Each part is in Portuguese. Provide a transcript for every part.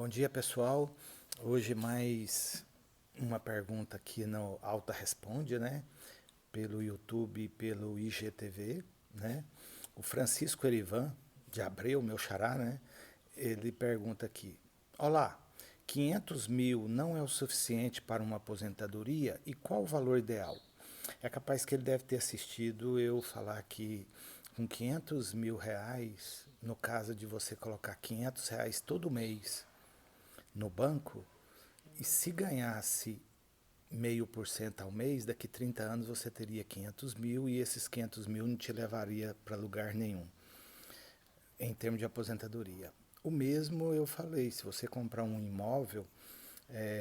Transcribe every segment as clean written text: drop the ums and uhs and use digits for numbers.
Bom dia, pessoal. Hoje mais uma pergunta aqui no Alta Responde, né? Pelo YouTube e pelo IGTV, né? O Francisco Erivan, de Abreu, meu xará, né? Ele pergunta aqui: Olá, 500 mil não é o suficiente para uma aposentadoria? E qual o valor ideal? É capaz que ele deve ter assistido eu falar que com 500 mil reais, no caso de você colocar 500 reais todo mês no banco, e se ganhasse 0,5% ao mês, daqui 30 anos você teria 500 mil e esses 500 mil não te levaria para lugar nenhum, em termos de aposentadoria. O mesmo eu falei, se você comprar um imóvel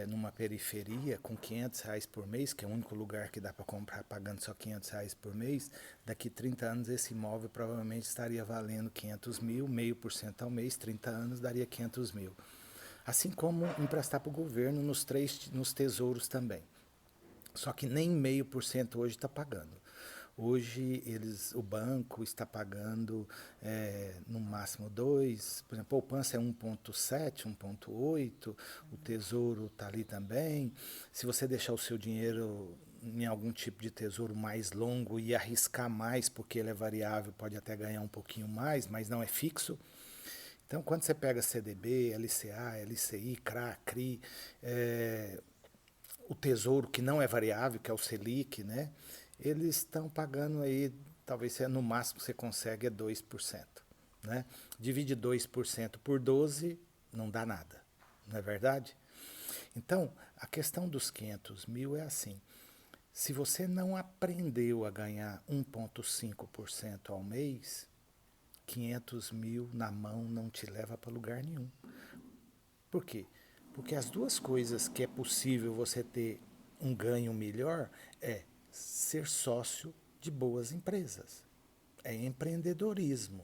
numa periferia com 500 reais por mês, que é o único lugar que dá para comprar pagando só 500 reais por mês, daqui 30 anos esse imóvel provavelmente estaria valendo 500 mil, 0,5% ao mês, 30 anos daria 500 mil. Assim como emprestar para o governo nos tesouros também. Só que nem 0,5% hoje está pagando. Hoje o banco está pagando no máximo 2, por exemplo, a poupança é 1,7, 1,8, o tesouro está ali também. Se você deixar o seu dinheiro em algum tipo de tesouro mais longo e arriscar mais, porque ele é variável, pode até ganhar um pouquinho mais, mas não é fixo. Então, quando você pega CDB, LCA, LCI, CRA, CRI, o Tesouro, que não é variável, que é o Selic, né? Eles estão pagando aí, talvez no máximo você consegue é 2%. Né? Divide 2% por 12, não dá nada, não é verdade? Então, a questão dos 500 mil é assim, se você não aprendeu a ganhar 1,5% ao mês, 500 mil na mão não te leva para lugar nenhum. Por quê? Porque as duas coisas que é possível você ter um ganho melhor é ser sócio de boas empresas. É empreendedorismo.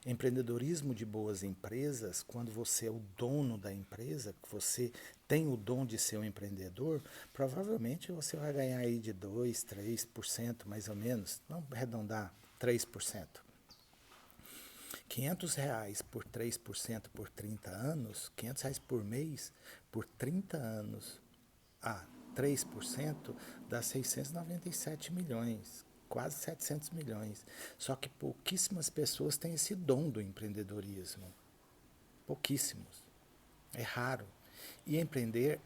Empreendedorismo de boas empresas, quando você é o dono da empresa, que você tem o dom de ser um empreendedor, provavelmente você vai ganhar aí de 2, 3% mais ou menos, vamos arredondar 3%. 500 reais por 3% por 30 anos, 500 reais por mês por 30 anos a 3% dá 697 milhões, quase 700 milhões. Só que pouquíssimas pessoas têm esse dom do empreendedorismo. Pouquíssimos. É raro. E empreender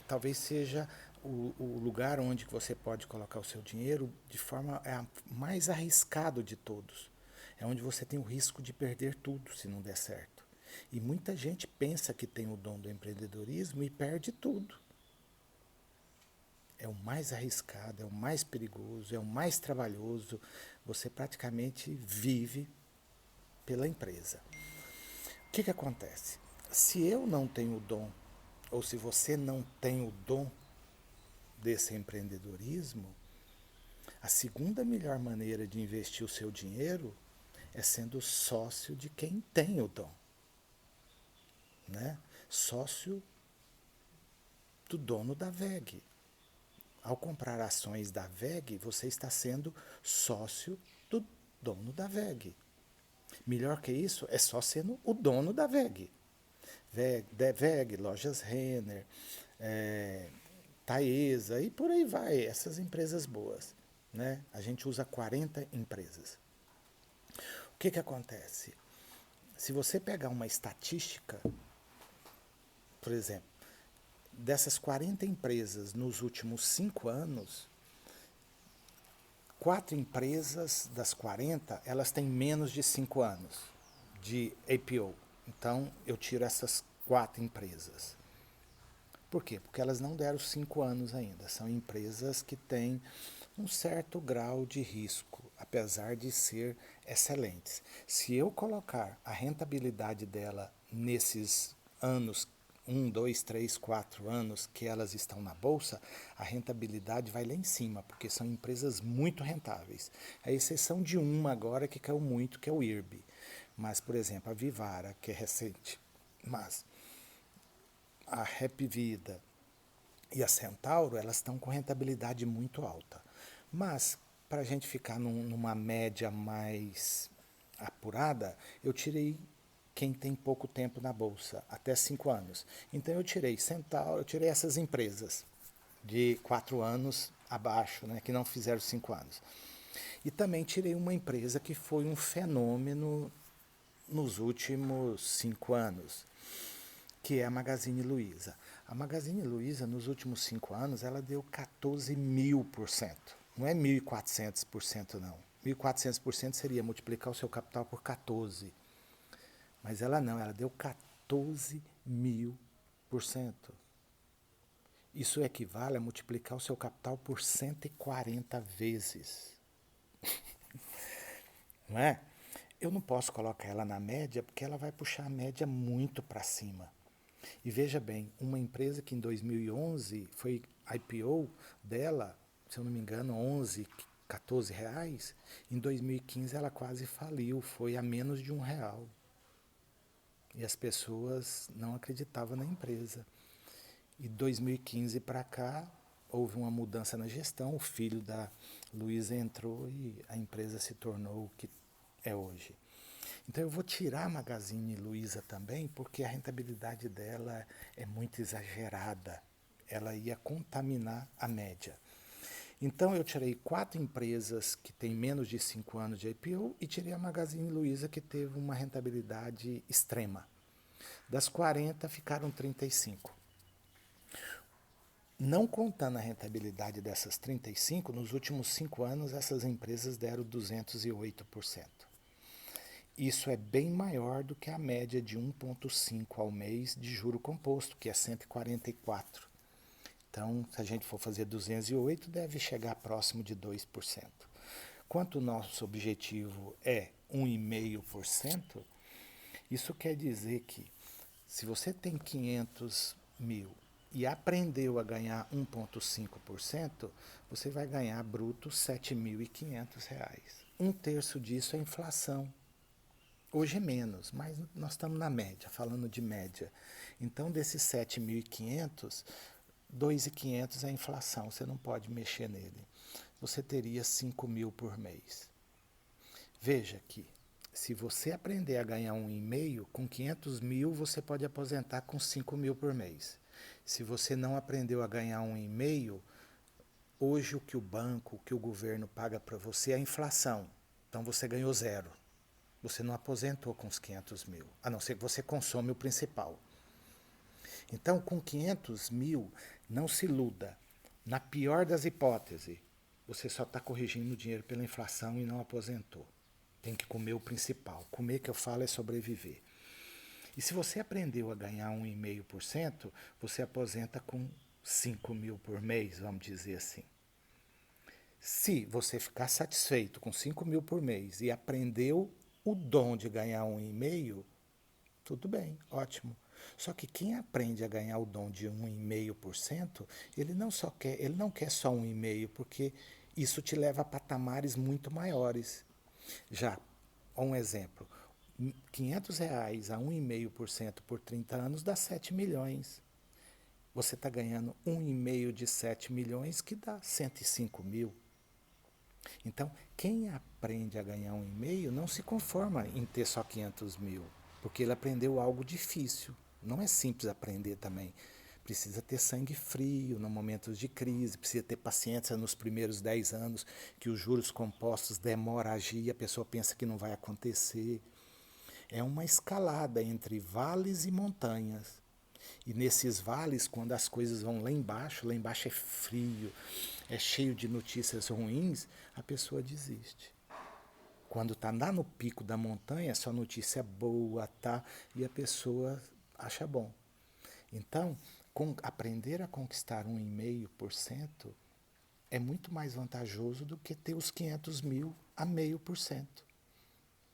talvez seja o lugar onde você pode colocar o seu dinheiro de forma mais arriscado de todos. É onde você tem o risco de perder tudo se não der certo. E muita gente pensa que tem o dom do empreendedorismo e perde tudo. É o mais arriscado, é o mais perigoso, é o mais trabalhoso. Você praticamente vive pela empresa. O que acontece? Se eu não tenho o dom, ou se você não tem o dom desse empreendedorismo, a segunda melhor maneira de investir o seu dinheiro é sendo sócio de quem tem o dom. Né? Sócio do dono da VEG. Ao comprar ações da VEG, você está sendo sócio do dono da VEG. Melhor que isso, é só sendo o dono da VEG. VEG, Lojas Renner, Taesa e por aí vai, essas empresas boas. Né? A gente usa 40 empresas. O que acontece? Se você pegar uma estatística, por exemplo, dessas 40 empresas nos últimos 5 anos, 4 empresas das 40, elas têm menos de 5 anos de APO. Então, eu tiro essas 4 empresas. Por quê? Porque elas não deram 5 anos ainda. São empresas que têm um certo grau de risco, apesar de ser excelentes. Se eu colocar a rentabilidade dela nesses anos, 1, 2, 3, 4 anos que elas estão na bolsa, a rentabilidade vai lá em cima, porque são empresas muito rentáveis. A exceção de uma agora que caiu muito, que é o IRB. Mas, por exemplo, a Vivara, que é recente, mas a Happy Vida e a Centauro, elas estão com rentabilidade muito alta. Mas, para a gente ficar numa média mais apurada, eu tirei quem tem pouco tempo na bolsa, até 5 anos. Então eu tirei Centauro, eu tirei essas empresas de 4 anos abaixo, né, que não fizeram 5 anos. E também tirei uma empresa que foi um fenômeno nos últimos 5 anos, que é a Magazine Luiza. A Magazine Luiza, nos últimos 5 anos, ela deu 14.000%. Não é 1.400%, não. 1.400% seria multiplicar o seu capital por 14. Mas ela não, ela deu 14.000%. Isso equivale a multiplicar o seu capital por 140 vezes. Não é? Eu não posso colocar ela na média porque ela vai puxar a média muito para cima. E veja bem, uma empresa que em 2011 foi IPO dela, se eu não me engano, 11, 14 reais, em 2015 ela quase faliu, foi a menos de R$ 1. E as pessoas não acreditavam na empresa. E 2015 para cá, houve uma mudança na gestão, o filho da Luiza entrou e a empresa se tornou o que é hoje. Então eu vou tirar a Magazine Luiza também, porque a rentabilidade dela é muito exagerada. Ela ia contaminar a média. Então eu tirei 4 empresas que têm menos de 5 anos de IPO e tirei a Magazine Luiza, que teve uma rentabilidade extrema. Das 40 ficaram 35. Não contando a rentabilidade dessas 35, nos últimos 5 anos essas empresas deram 208%. Isso é bem maior do que a média de 1,5 ao mês de juro composto, que é 144. Então, se a gente for fazer 208, deve chegar próximo de 2%. Quanto o nosso objetivo é 1,5%, isso quer dizer que se você tem 500 mil e aprendeu a ganhar 1,5%, você vai ganhar bruto R$ 7.500. Um terço disso é inflação. Hoje é menos, mas nós estamos na média, falando de média. Então, desses 7.500, 2.500 é a inflação, você não pode mexer nele. Você teria 5.000 por mês. Veja que, se você aprender a ganhar 1,5, com 500 mil você pode aposentar com 5.000 por mês. Se você não aprendeu a ganhar 1,5, hoje o que o banco, o que o governo paga para você é a inflação. Então você ganhou 0. Você não aposentou com os 500 mil, a não ser que você consome o principal. Então, com 500 mil, não se iluda. Na pior das hipóteses, você só está corrigindo o dinheiro pela inflação e não aposentou. Tem que comer o principal. Comer, que eu falo, é sobreviver. E se você aprendeu a ganhar 1,5%, você aposenta com 5.000 por mês, vamos dizer assim. Se você ficar satisfeito com 5.000 por mês e aprendeu o dom de ganhar 1,5, tudo bem, ótimo. Só que quem aprende a ganhar o dom de 1,5%, ele não quer só 1,5%, porque isso te leva a patamares muito maiores. Já, um exemplo, R$ 500 a 1,5% por 30 anos dá 7 milhões. Você está ganhando 1,5 de 7 milhões, que dá 105 mil. Então, quem aprende a ganhar 1,5 não se conforma em ter só 500 mil, porque ele aprendeu algo difícil. Não é simples aprender também. Precisa ter sangue frio nos momentos de crise, precisa ter paciência nos primeiros 10 anos, que os juros compostos demoram a agir e a pessoa pensa que não vai acontecer. É uma escalada entre vales e montanhas. E nesses vales, quando as coisas vão lá embaixo é frio, é cheio de notícias ruins, a pessoa desiste. Quando está lá no pico da montanha, só notícia boa, tá? E a pessoa acha bom. Então, aprender a conquistar 1,5% é muito mais vantajoso do que ter os 500 mil a 0,5%.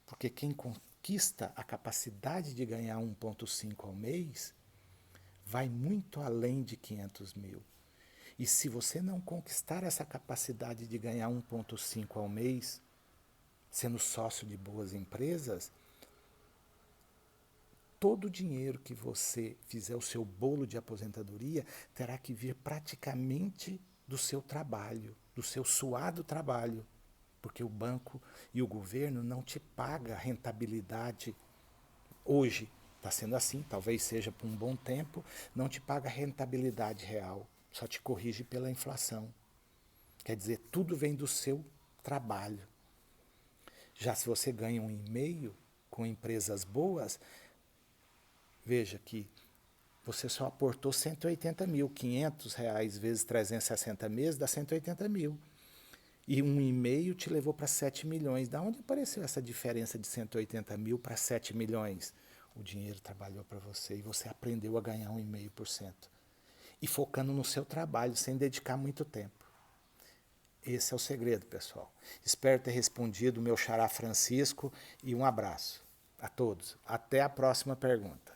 Porque quem conquista a capacidade de ganhar 1,5 ao mês vai muito além de 500 mil. E se você não conquistar essa capacidade de ganhar 1,5 ao mês, sendo sócio de boas empresas, todo o dinheiro que você fizer o seu bolo de aposentadoria terá que vir praticamente do seu trabalho, do seu suado trabalho, porque o banco e o governo não te pagam rentabilidade Hoje está sendo assim, talvez seja por um bom tempo, não te paga rentabilidade real, só te corrige pela inflação. Quer dizer, tudo vem do seu trabalho. Já se você ganha 1,5 com empresas boas, veja que você só aportou 180 mil, R$ 500 vezes 360 meses dá 180 mil. E 1,5 te levou para 7 milhões. Da onde apareceu essa diferença de 180 mil para 7 milhões? O dinheiro trabalhou para você e você aprendeu a ganhar 1,5%. E focando no seu trabalho, sem dedicar muito tempo. Esse é o segredo, pessoal. Espero ter respondido o meu xará Francisco e um abraço a todos. Até a próxima pergunta.